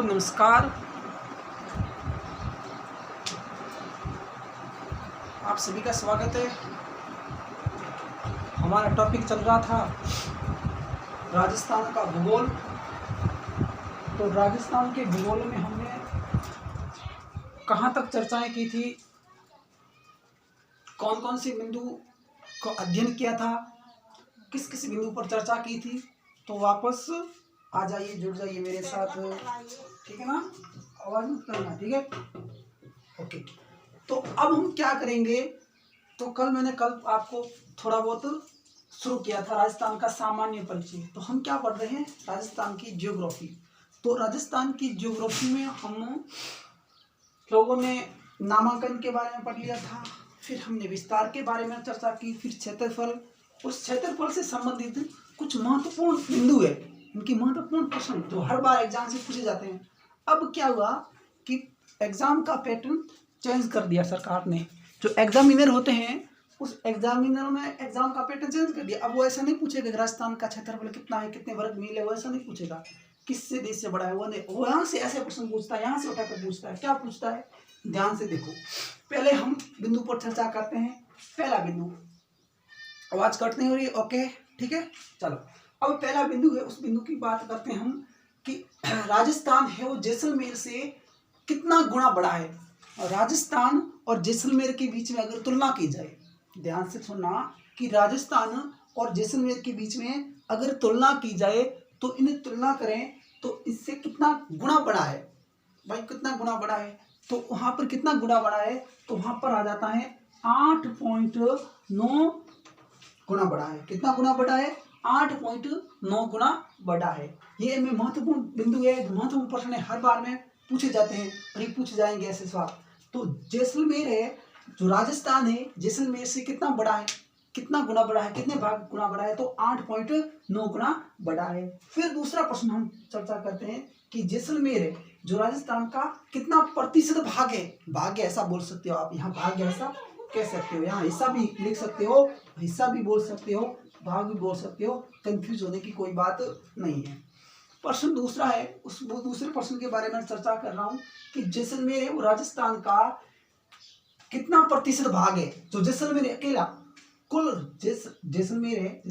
नमस्कार। आप सभी का स्वागत है। हमारा टॉपिक चल रहा था राजस्थान का भूगोल। तो राजस्थान के भूगोल में हमने कहाँ तक चर्चाएं की थी, कौन कौन से बिंदु को अध्ययन किया था, किस किस बिंदु पर चर्चा की थी। तो वापस आ जाइए, जुड़ जाइए मेरे साथ, ठीक है ना। आवाज़ मत करना, ठीक है, ओके। तो अब हम क्या करेंगे, तो मैंने कल आपको थोड़ा बहुत शुरू किया था राजस्थान का सामान्य परिचय। तो हम क्या पढ़ रहे हैं, राजस्थान की ज्योग्राफी। तो राजस्थान की ज्योग्राफी में हम लोगों ने नामांकन के बारे में पढ़ लिया था, फिर हमने विस्तार के बारे में चर्चा की, फिर क्षेत्रफल, उस क्षेत्रफल से संबंधित कुछ महत्वपूर्ण बिंदु है, इनकी महत्वपूर्ण प्रश्न जो हर बार एग्जाम से पूछे जाते हैं। अब क्या हुआ कि एग्जाम का पैटर्न चेंज कर दिया सरकार ने। जो एग्जामिनर होते हैं, उस एग्जामिनर ने एग्जाम का पैटर्न चेंज कर दिया। अब वो ऐसा नहीं पूछेगा कि राजस्थान का क्षेत्रफल कितना है, कितने वर्ग मील है, वो ऐसा नहीं पूछेगा। किससे देश से बड़ा है, वो नहीं, वो यहाँ से ऐसे प्रश्न पूछता है, यहाँ से उठाकर पूछता है। क्या पूछता है, ध्यान से देखो। पहले हम बिंदु पर चर्चा करते हैं। पहला बिंदु, आवाज कट नहीं हो रही है, ओके, ठीक है, चलो। अब पहला बिंदु है, उस बिंदु की बात करते हैं हम कि राजस्थान है वो जैसलमेर से कितना गुना बड़ा है। राजस्थान और जैसलमेर के बीच में अगर तुलना की जाए, ध्यान से सुनना, कि राजस्थान और जैसलमेर के बीच में अगर तुलना की जाए तो इन्हें तुलना करें तो इससे कितना गुना बड़ा है भाई, कितना गुना बड़ा है। तो वहां पर कितना गुना बड़ा है, तो वहां पर आ जाता है 8.9 गुना बड़ा है। कितना गुना बड़ा है, 8.9 गुना बड़ा है। ये में महत्वपूर्ण बिंदु है, महत्वपूर्ण प्रश्न है, हर बार में पूछे जाते हैं और ये पूछे जाएंगे ऐसे सवाल। तो जैसलमेर है, जो राजस्थान है, जैसलमेर से कितना बड़ा है, कितना गुना बड़ा है, कितने भाग गुना बड़ा है, तो 8.9 गुना बड़ा है। फिर दूसरा प्रश्न हम चर्चा करते हैं कि जैसलमेर है, जो राजस्थान का कितना प्रतिशत भाग है। भाग्य ऐसा बोल सकते हो आप, यहाँ भाग्य ऐसा कह सकते हो, यहाँ हिस्सा भी लिख सकते हो, हिस्सा भी बोल सकते हो, भाग भी बोल सकते हो, कंफ्यूज होने की कोई बात नहीं है। प्रश्न दूसरा है, उस दूसरे प्रश्न के बारे में चर्चा कर रहा हूँ कि जैसलमेर है वो राजस्थान का कितना प्रतिशत भाग है। जो जैसलमेर अकेला कुल जैसलमेर है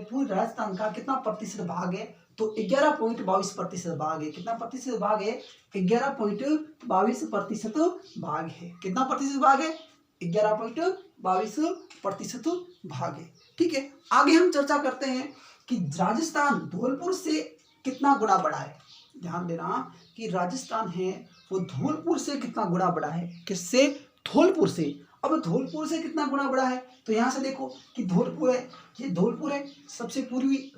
पूरे राजस्थान का कितना प्रतिशत भाग है, तो 11.22% भाग है। कितना प्रतिशत भाग है, 11.22% भाग है। कितना प्रतिशत भाग है, 11.22% भाग है, ठीक है। आगे हम चर्चा करते हैं कि राजस्थान धौलपुर से कितना गुना बड़ा है। ध्यान देना कि राजस्थान है वो धौलपुर से कितना गुना बड़ा है। किससे, धौलपुर से। अब धौलपुर से कितना गुना बड़ा है, तो यहाँ से देखो कि धौलपुर है, ये धौलपुर है, सबसे पूर्वी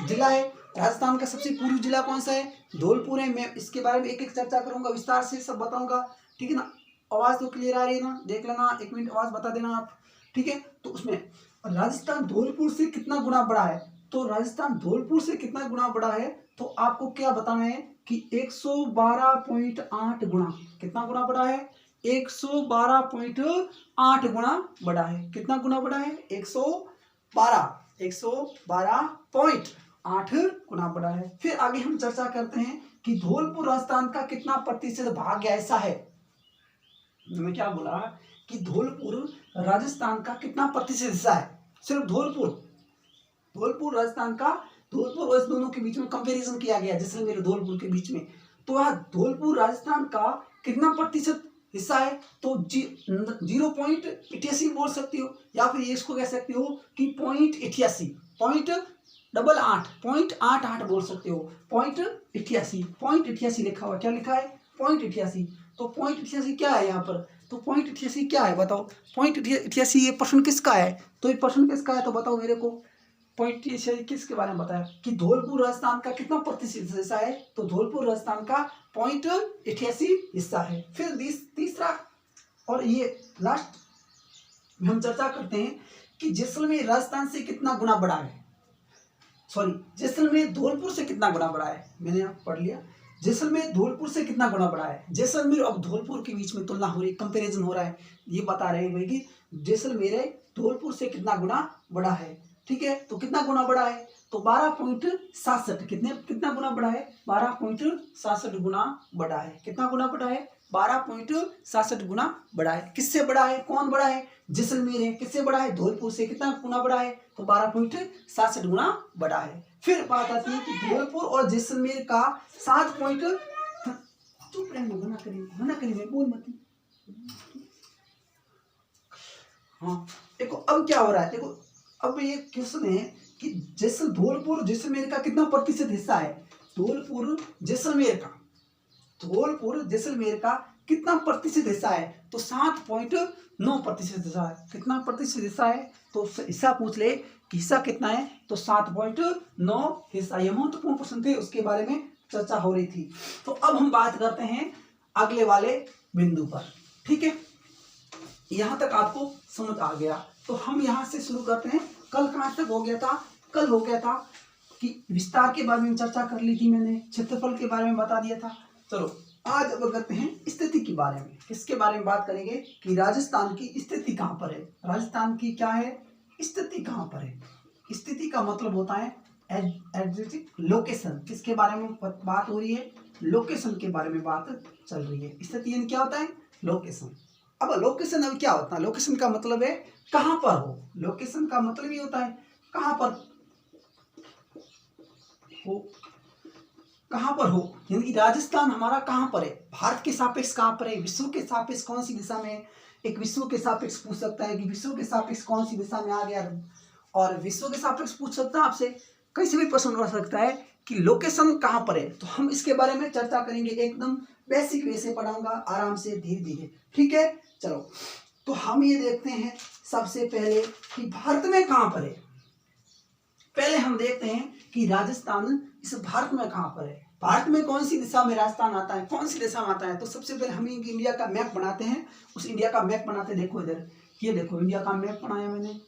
जिला है। राजस्थान का सबसे पूर्वी जिला कौन सा है, धौलपुर है। मैं इसके बारे में एक एक चर्चा करूंगा, विस्तार से सब बताऊंगा, ठीक है ना। आवाज तो क्लियर आ रही है ना, देख लेना, एक मिनट आवाज बता देना आप, ठीक है। तो उसमें राजस्थान धौलपुर से कितना गुना बड़ा है, तो राजस्थान धौलपुर से कितना गुना बड़ा है, तो आपको क्या बताना है कि 112.8 गुना। कितना गुना बड़ा है, 112.8 गुना बड़ा है। कितना गुना बड़ा है, 112.8 गुना बड़ा है। फिर आगे हम चर्चा करते हैं कि धौलपुर राजस्थान का कितना प्रतिशत भाग ऐसा है। मैंने क्या बोला कि धौलपुर राजस्थान का कितना प्रतिशत हिस्सा है। सिर्फ धौलपुर राजस्थान का, धौलपुर और इस दोनों के बीच में कंपैरिजन किया गया, जैसलमेर धौलपुर के बीच में। तो वह धौलपुर राजस्थान का कितना प्रतिशत हिस्सा है, तो 0.88 बोल सकती हो, या फिर इसको कह सकते हो कि 0.88 बोल सकते हो। 0.88 लिखा हुआ, क्या लिखा है, 0.88। तो 0.88 क्या है यहाँ पर, तो 0.88 क्या है बताओ। 0.88 ये प्रश्न किसका है, तो ये प्रश्न किसका है, तो बताओ मेरे को। 0.88 किसके बारे में बताया कि धौलपुर राजस्थान का कितना प्रतिशत हिस्सा है, तो धौलपुर राजस्थान का 0.88 हिस्सा है। फिर तीसरा और ये लास्ट में हम चर्चा करते हैं कि जैसलमेर राजस्थान से कितना गुना बड़ा है, सॉरी जैसलमेर धौलपुर से कितना गुना बड़ा है। मैंने यहाँ पढ़ लिया, जैसलमेर धौलपुर से कितना गुना बड़ा है। जैसलमेर और धौलपुर के बीच में तुलना हो रही, कंपैरिजन हो रहा है, ये बता रहे हैं भाई कि जैसलमेर धौलपुर से कितना गुना बड़ा है, ठीक है। तो कितना गुना बड़ा है, तो 12.67 कितना गुना बढ़ा है? 12.67 गुना बढ़ा है। कितना गुना बढ़ा है? 12.67 गुना बढ़ा है। किससे बढ़ा है? कौन बढ़ा है? जैसलमेर है। किससे बढ़ा है? धौलपुर से। कितना गुना बढ़ा है? तो 12.67 गुना बढ़ा है। फिर बात आती है कि धौलपुर और जैसलमेर का 7 पॉइंट, चुप रहने, मना करिए, बोल मत। हाँ देखो अब क्या हो रहा है, देखो अब ये क्वेश्चन है कि धौलपुर जैसलमेर का कितना प्रतिशत हिस्सा है? धौलपुर जैसलमेर का कितना प्रतिशत हिस्सा है? तो 7.9% हिस्सा है। कितना प्रतिशत हिस्सा है? तो हिस्सा पूछ ले कि हिस्सा कितना है, तो 7.9 हिस्सा। ये महत्वपूर्ण प्रश्न थे, उसके बारे में चर्चा हो रही थी। तो अब हम बात करते हैं अगले वाले बिंदु पर। ठीक है, यहां तक आपको समझ आ गया। तो हम यहां से शुरू करते हैं। कल कहां तक हो गया था? कल हो गया था कि विस्तार के बारे में चर्चा कर ली थी मैंने, क्षेत्रफल के बारे में बता दिया था। चलो आज अब करते हैं स्थिति के बारे में। किसके बारे में बात करेंगे कि राजस्थान की स्थिति कहां पर है? राजस्थान की क्या है? स्थिति कहां पर है? स्थिति का मतलब होता है लोकेशन। किसके बारे में बात हो रही है? लोकेशन के बारे में बात चल रही है। स्थिति यानी क्या होता है? लोकेशन। अब लोकेशन अब क्या होता है? लोकेशन का मतलब है कहां पर हो। लोकेशन का मतलब ये होता है कहां पर हो, कहां पर हो, यानी कि राजस्थान हमारा कहां पर है? भारत के सापेक्ष कहां पर है? विश्व के सापेक्ष कौन सी दिशा में है? एक विश्व के सापेक्ष पूछ सकता है कि विश्व के सापेक्ष कौन सी दिशा में आ गया, और विश्व के सापेक्ष पूछ सकता है आपसे। कैसे भी प्रश्न हो सकता है कि लोकेशन कहां पर है। तो हम इसके बारे में चर्चा करेंगे, एकदम बेसिक वे से पढ़ाऊंगा, आराम से, धीरे धीरे। ठीक है, चलो तो हम ये देखते हैं सबसे पहले कि भारत में कहां पर है। पहले हम देखते हैं कि राजस्थान इस भारत में कहां पर है। भारत में कौन सी दिशा में राजस्थान आता है? कौन सी दिशा में आता है? तो सबसे पहले हम इंडिया का मैप बनाते हैं। उस इंडिया का मैप बनाते, देखो इधर, ये देखो इंडिया का मैप बनाया मैंने।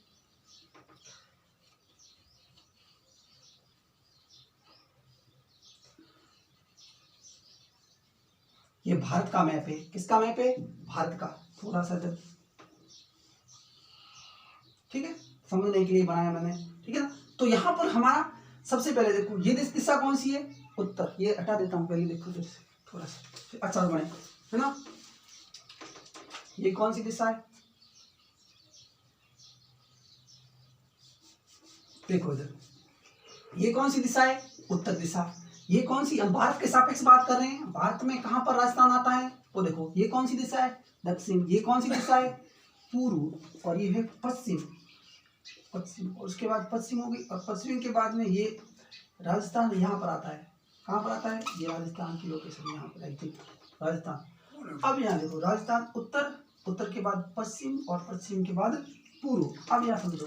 ये भारत का मैप है। किसका मैप है? भारत का। थोड़ा सा इधर, ठीक है, समझने के लिए बनाया मैंने। ठीक है ना, तो यहाँ पर हमारा सबसे पहले देखो ये दिशा कौन सी है? उत्तर। ये हटा देता हूँ पहले, देखो थोड़ा सा अच्छा बने, है ना। ये कौन सी दिशा है? देखो इधर, ये कौन सी दिशा है? उत्तर दिशा। ये कौन सी, हम भारत के सापेक्ष बात कर रहे हैं, भारत में कहां पर राजस्थान आता है? वो देखो ये कौन सी दिशा है? दक्षिण। ये कौन सी दिशा है? पूर्व। और ये है पश्चिम। और उसके बाद पश्चिम होगी, और पश्चिम के बाद में ये राजस्थान यहाँ पर आता है। कहाँ पर आता है? ये राजस्थान की लोकेशन यहाँ पर आई थी, राजस्थान। अब यहाँ देखो राजस्थान उत्तर, उत्तर के बाद पश्चिम, और पश्चिम के बाद पूर्व। अब यहाँ समझो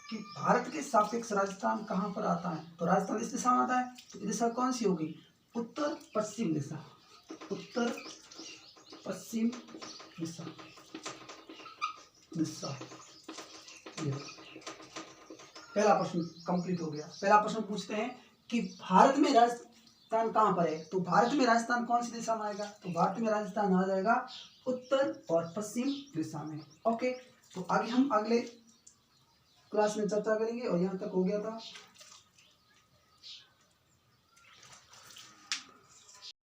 कि भारत के सापेक्ष राजस्थान कहाँ पर आता है? तो राजस्थान इस दिशा में आता है। तो ये दिशा कौन सी होगी? उत्तर पश्चिम दिशा। उत्तर पश्चिम दिशा। पहला प्रश्न कंप्लीट हो गया। पहला प्रश्न पूछते हैं कि भारत में राजस्थान कहां पर है? तो भारत में राजस्थान कौन सी दिशा में आएगा? तो भारत में राजस्थान आ जाएगा उत्तर और पश्चिम दिशा में। ओके, तो आगे हम अगले क्लास में चर्चा करेंगे। और यहाँ तक हो गया था।